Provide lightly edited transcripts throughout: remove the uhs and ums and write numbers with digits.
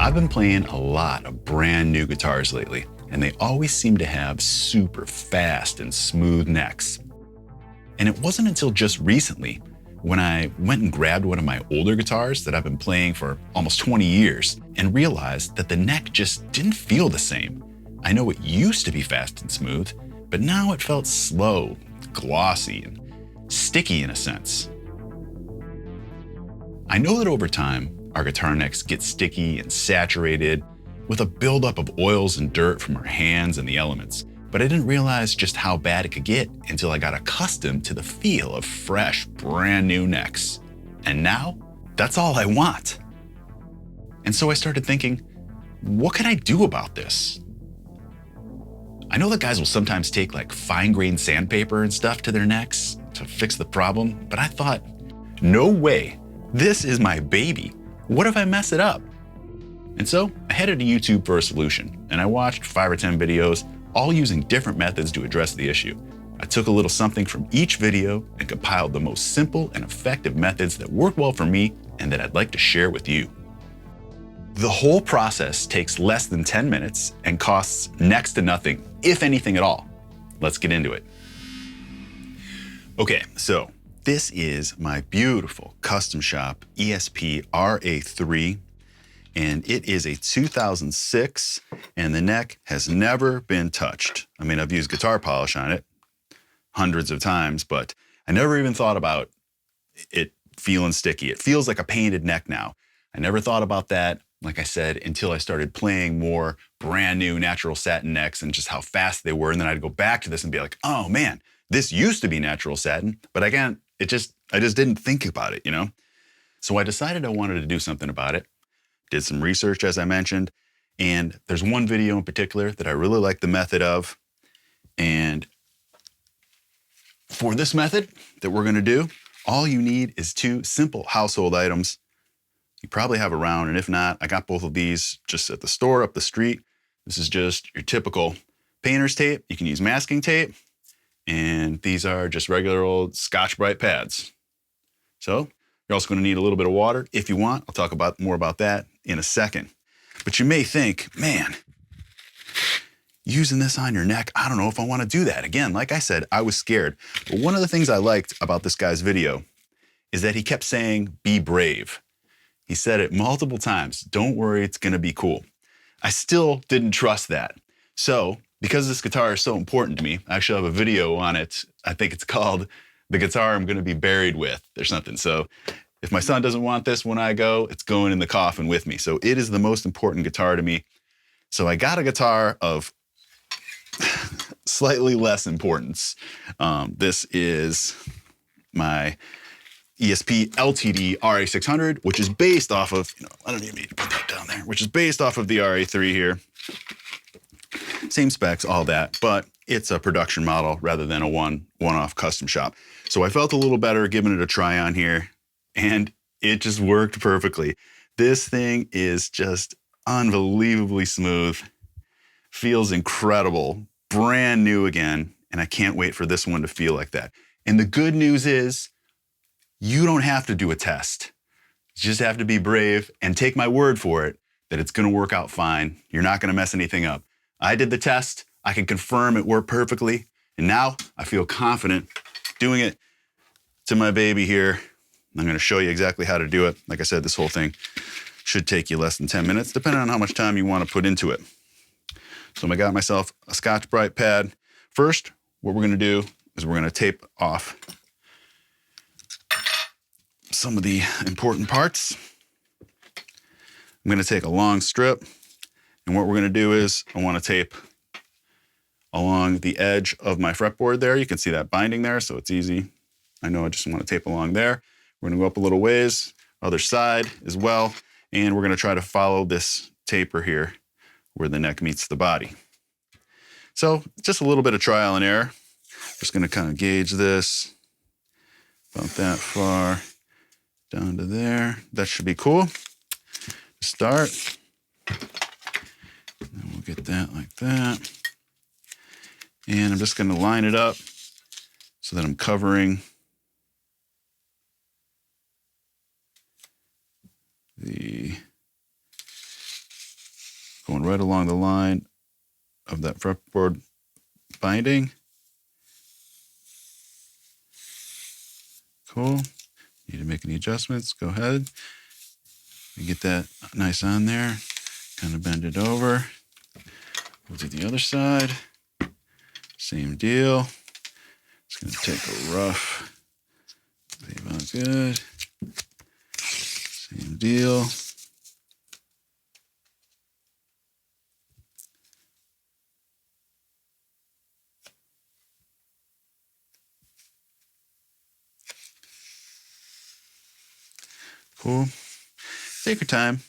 I've been playing a lot of brand new guitars lately, and they always seem to have super fast and smooth necks. And it wasn't until just recently when I went and grabbed one of my older guitars that I've been playing for almost 20 years and realized that the neck just didn't feel the same. I know it used to be fast and smooth, but now it felt slow, glossy, and sticky in a sense. I know that over time, our guitar necks get sticky and saturated with a buildup of oils and dirt from our hands and the elements, but I didn't realize just how bad it could get until I got accustomed to the feel of fresh, brand new necks. And now, that's all I want. And so I started thinking, what can I do about this? I know that guys will sometimes take like fine-grained sandpaper and stuff to their necks to fix the problem, but I thought, no way, this is my baby. What if I mess it up? And so I headed to YouTube for a solution, and I watched 5 or 10 videos, all using different methods to address the issue. I took a little something from each video and compiled the most simple and effective methods that work well for me and that I'd like to share with you. The whole process takes less than 10 minutes and costs next to nothing, if anything at all. Let's get into it. Okay, so this is my beautiful custom shop ESP RA3, and it is a 2006, and the neck has never been touched. I mean, I've used guitar polish on it hundreds of times, but I never even thought about it feeling sticky. It feels like a painted neck now. I never thought about that, like I said, until I started playing more brand new natural satin necks and just how fast they were. And then I'd go back to this and be like, oh man, this used to be natural satin, but again, I just didn't think about it, you know? So I decided I wanted to do something about it. Did some research, as I mentioned, and there's one video in particular that I really like the method of. And for this method that we're gonna do, all you need is 2 simple household items. You probably have around, and if not, I got both of these just at the store up the street. This is just your typical painter's tape. You can use masking tape, and these are just regular old Scotch-Brite pads. So you're also gonna need a little bit of water if you want. I'll talk more about that in a second. But you may think, man, using this on your neck, I don't know if I wanna do that. Again, like I said, I was scared. But one of the things I liked about this guy's video is that he kept saying, be brave. He said it multiple times. Don't worry, it's gonna be cool. I still didn't trust that. So, because this guitar is so important to me, I actually have a video on it. I think it's called The Guitar I'm Gonna Be Buried With or something. So if my son doesn't want this when I go, it's going in the coffin with me. So it is the most important guitar to me. So I got a guitar of slightly less importance. This is my ESP LTD RA600, which is based off of, I don't even need to put that down there, which is based off of the RA3 here. Same specs, all that, but it's a production model rather than a one-off custom shop. So I felt a little better giving it a try on here, and it just worked perfectly. This thing is just unbelievably smooth, feels incredible, brand new again, and I can't wait for this one to feel like that. And the good news is, you don't have to do a test. You just have to be brave and take my word for it that it's gonna work out fine. You're not gonna mess anything up. I did the test, I can confirm it worked perfectly, and now I feel confident doing it to my baby here. I'm gonna show you exactly how to do it. Like I said, this whole thing should take you less than 10 minutes, depending on how much time you wanna put into it. So I got myself a Scotch-Brite pad. First, what we're gonna do is we're gonna tape off some of the important parts. I'm gonna take a long strip, and what we're gonna do is I wanna tape along the edge of my fretboard there. You can see that binding there, so it's easy. I know I just wanna tape along there. We're gonna go up a little ways, other side as well, and we're gonna try to follow this taper here where the neck meets the body. So just a little bit of trial and error. Just gonna kind of gauge this about that far down to there. That should be cool. Start. And we'll get that like that. And I'm just going to line it up so that I'm covering the going right along the line of that fretboard binding. Cool. Need to make any adjustments, go ahead. You get that nice on there. Kind of bend it over. We'll do the other side. Same deal. Just gonna take a rough, be about good. Same deal. Cool. Take your time.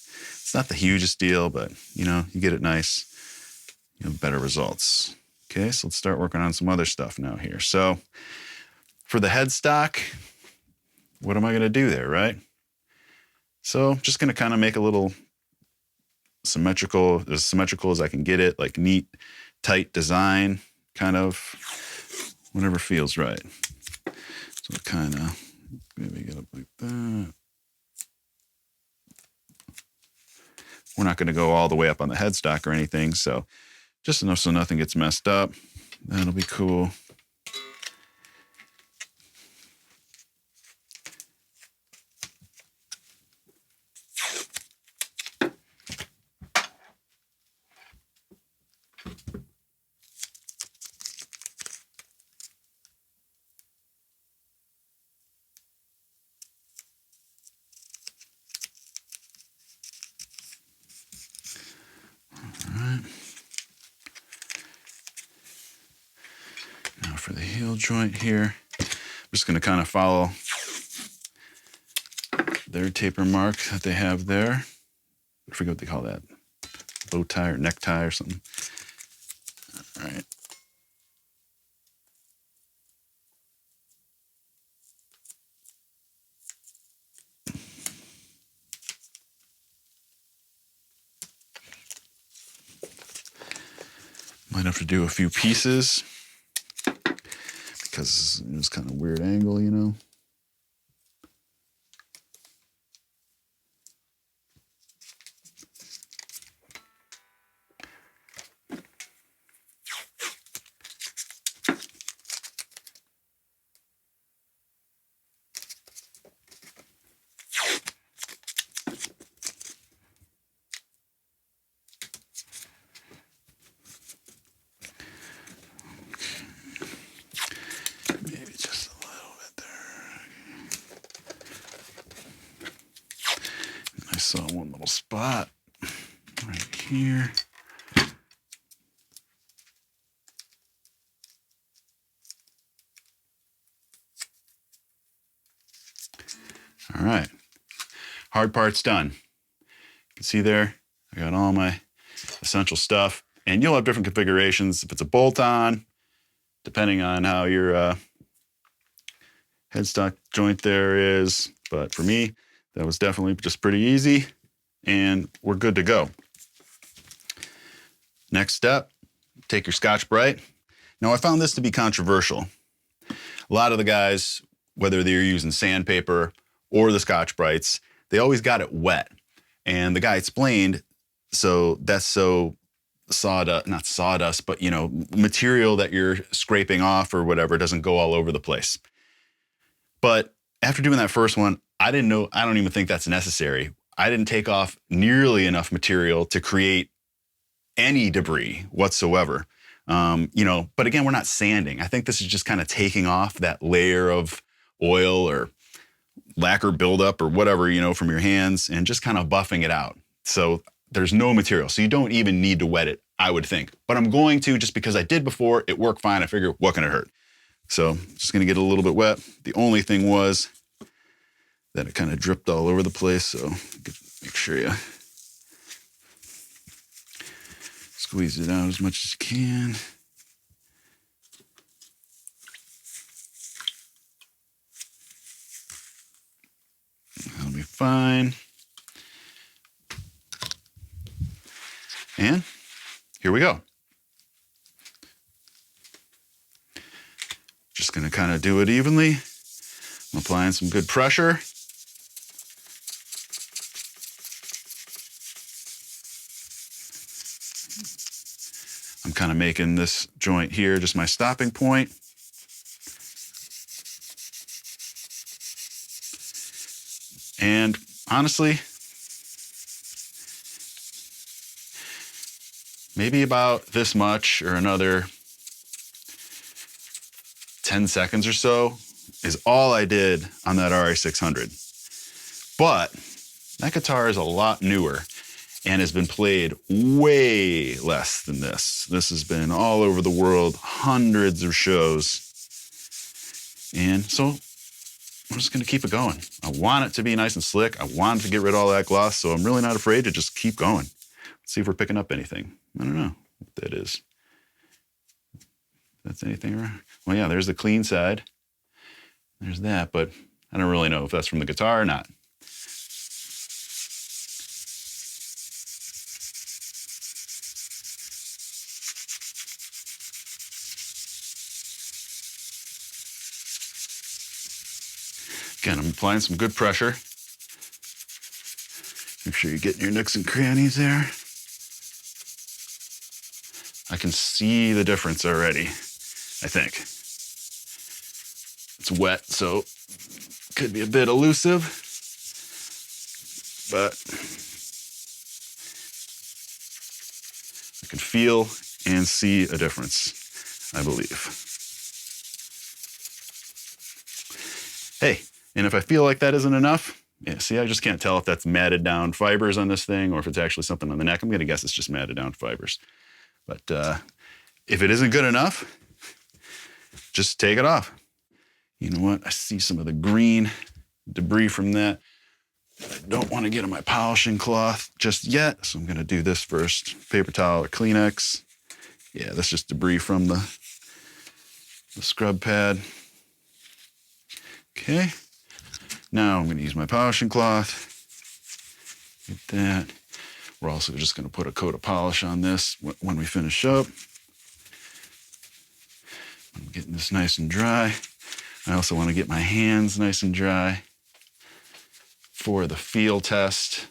It's not the hugest deal, but you know, you get it nice, you have better results. Okay, so let's start working on some other stuff now here. So for the headstock, what am I gonna do there, right? So just gonna kind of make a little symmetrical, as symmetrical as I can get it, like neat, tight design, kind of whatever feels right. So kind of maybe get up like that. We're not going to go all the way up on the headstock or anything, so just enough so nothing gets messed up. That'll be cool. For the heel joint here, I'm just going to kind of follow their taper mark that they have there. I forget what they call that. Bow tie or necktie or something. All right. Might have to do a few pieces because it's kind of a weird angle, you know. I saw one little spot right here. All right, hard part's done. You can see there, I got all my essential stuff, and you'll have different configurations. If it's a bolt-on, depending on how your headstock joint there is, but for me, that was definitely just pretty easy, and we're good to go. Next step, take your Scotch-Brite. Now, I found this to be controversial. A lot of the guys, whether they're using sandpaper or the Scotch-Brites, they always got it wet. And the guy explained, so that's so sawdust, not sawdust, but you know, material that you're scraping off or whatever doesn't go all over the place. But after doing that first one, I didn't know, I don't even think that's necessary. I didn't take off nearly enough material to create any debris whatsoever. You know, but again, we're not sanding. I think this is just kind of taking off that layer of oil or lacquer buildup or whatever, you know, from your hands and just kind of buffing it out. So there's no material. So you don't even need to wet it, I would think. But I'm going to, just because I did before, it worked fine. I figure, what can it hurt? So just gonna get a little bit wet. The only thing was that it kind of dripped all over the place. So make sure you squeeze it out as much as you can. That'll be fine. And here we go. Just gonna kind of do it evenly. I'm applying some good pressure. I'm kind of making this joint here just my stopping point. And honestly, maybe about this much or another 10 seconds or so is all I did on that RA600. But that guitar is a lot newer and has been played way less than this. This has been all over the world, hundreds of shows. And so I'm just gonna keep it going. I want it to be nice and slick. I want it to get rid of all that gloss, so I'm really not afraid to just keep going. Let's see if we're picking up anything. I don't know what that is. That's anything around? Well, yeah, there's the clean side. There's that, but I don't really know if that's from the guitar or not. Again, I'm applying some good pressure. Make sure you're getting your nooks and crannies there. I can see the difference already, I think. It's wet, so could be a bit elusive, but I can feel and see a difference, I believe. Hey, and if I feel like that isn't enough, yeah, see, I just can't tell if that's matted down fibers on this thing or if it's actually something on the neck. I'm gonna guess it's just matted down fibers. But if it isn't good enough, just take it off. You know what? I see some of the green debris from that. I don't want to get on my polishing cloth just yet, so I'm going to do this first. Paper towel or Kleenex. Yeah, that's just debris from the scrub pad. Okay. Now I'm going to use my polishing cloth. Get that. We're also just going to put a coat of polish on this when we finish up. I'm getting this nice and dry. I also want to get my hands nice and dry for the feel test.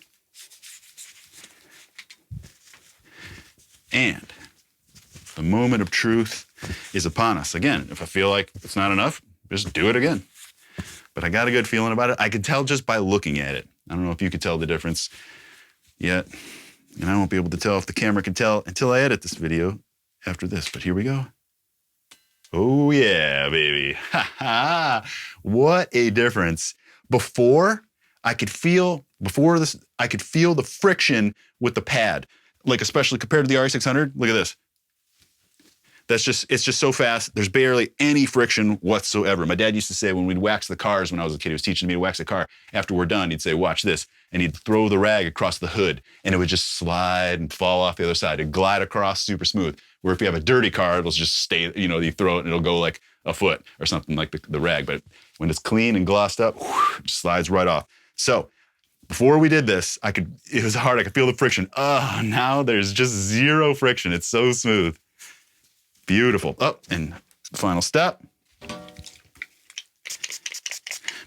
And the moment of truth is upon us. Again, if I feel like it's not enough, just do it again. But I got a good feeling about it. I could tell just by looking at it. I don't know if you could tell the difference yet. And I won't be able to tell if the camera can tell until I edit this video after this. But here we go. Oh yeah, baby. Ha ha. What a difference. Before I could feel the friction with the pad. Like especially compared to the RA600. Look at this. It's just so fast. There's barely any friction whatsoever. My dad used to say when we'd wax the cars when I was a kid, he was teaching me to wax a car. After we're done, he'd say, watch this. And he'd throw the rag across the hood and it would just slide and fall off the other side. It'd glide across super smooth. Where if you have a dirty car, it'll just stay, you throw it and it'll go like a foot or something like the rag. But when it's clean and glossed up, it just slides right off. So before we did this, it was hard. I could feel the friction. Oh, now there's just zero friction. It's so smooth. Beautiful. Oh, and final step.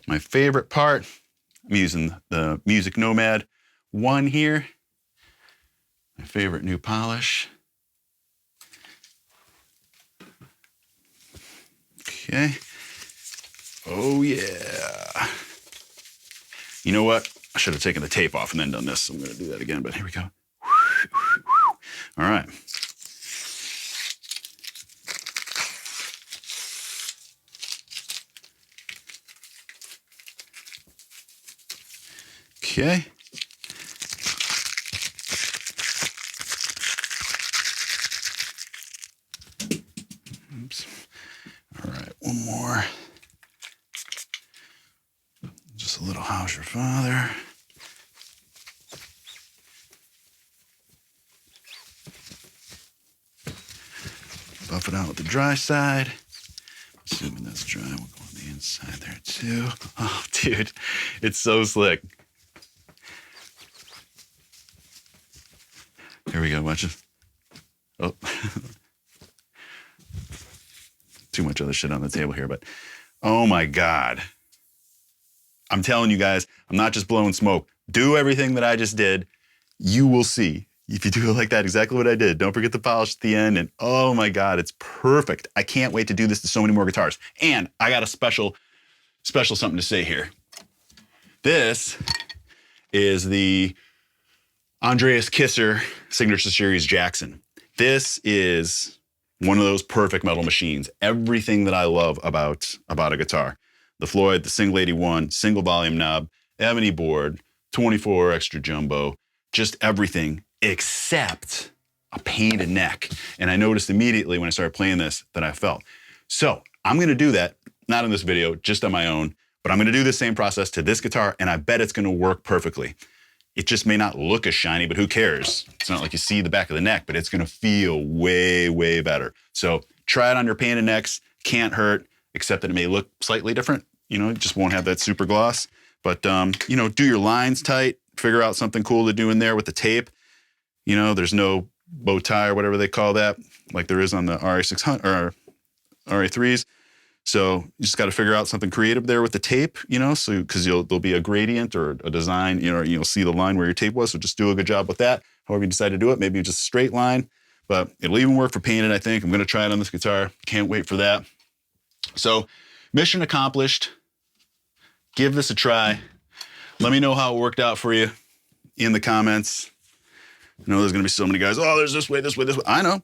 My favorite part, I'm using the Music Nomad 1 here. My favorite new polish. Okay. Oh yeah. You know what? I should have taken the tape off and then done this. So I'm going to do that again, but here we go. All right. Okay. Oops. All right, one more. Just a little how's your father. Buff it out with the dry side. Assuming that's dry, we'll go on the inside there too. Oh, dude, it's so slick. Here we go, watch it. Oh. Too much other shit on the table here, but oh my God. I'm telling you guys, I'm not just blowing smoke. Do everything that I just did. You will see. if you do it like that, exactly what I did, don't forget the polish at the end. And oh my God, it's perfect. I can't wait to do this to so many more guitars. And I got a special something to say here. This is the Andreas Kisser Signature Series Jackson. This is one of those perfect metal machines. Everything that I love about a guitar. The Floyd, the single 81, single volume knob, ebony board, 24 extra jumbo, just everything except a painted neck. And I noticed immediately when I started playing this that I felt. So I'm gonna do that, not in this video, just on my own, but I'm gonna do the same process to this guitar, and I bet it's gonna work perfectly. It just may not look as shiny, but who cares? It's not like you see the back of the neck, but it's gonna feel way, way better. So try it on your painted necks, can't hurt, except that it may look slightly different. You know, it just won't have that super gloss. But, you know, do your lines tight, figure out something cool to do in there with the tape. You know, there's no bow tie or whatever they call that, like there is on the RA600 or RA3s. So you just got to figure out something creative there with the tape, you know, so because there'll be a gradient or a design, you know, you'll see the line where your tape was. So just do a good job with that. However you decide to do it, maybe just a straight line, but it'll even work for painted, I think. I'm going to try it on this guitar. Can't wait for that. So mission accomplished. Give this a try. Let me know how it worked out for you in the comments. I know there's going to be so many guys, oh, there's this way, this way, this way. I know.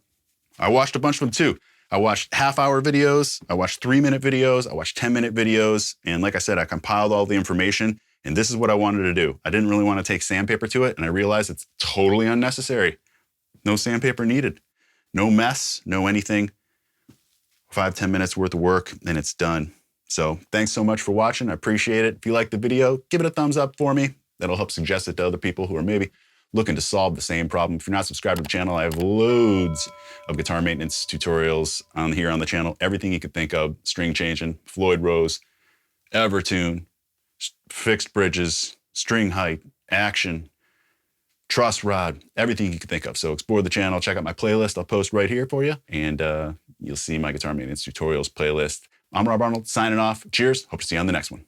I watched a bunch of them too. I watched half-hour videos. I watched 3-minute videos. I watched 10-minute videos. And like I said, I compiled all the information. And this is what I wanted to do. I didn't really want to take sandpaper to it. And I realized it's totally unnecessary. No sandpaper needed. No mess, no anything. 5-10 minutes worth of work and it's done. So thanks so much for watching. I appreciate it. If you liked the video, give it a thumbs up for me. That'll help suggest it to other people who are maybe looking to solve the same problem. If you're not subscribed to the channel, I have loads of guitar maintenance tutorials on here on the channel. Everything you could think of, string changing, Floyd Rose, Evertune, fixed bridges, string height, action, truss rod, everything you could think of. So explore the channel, check out my playlist. I'll post right here for you. And you'll see my guitar maintenance tutorials playlist. I'm Rob Arnold, signing off. Cheers. Hope to see you on the next one.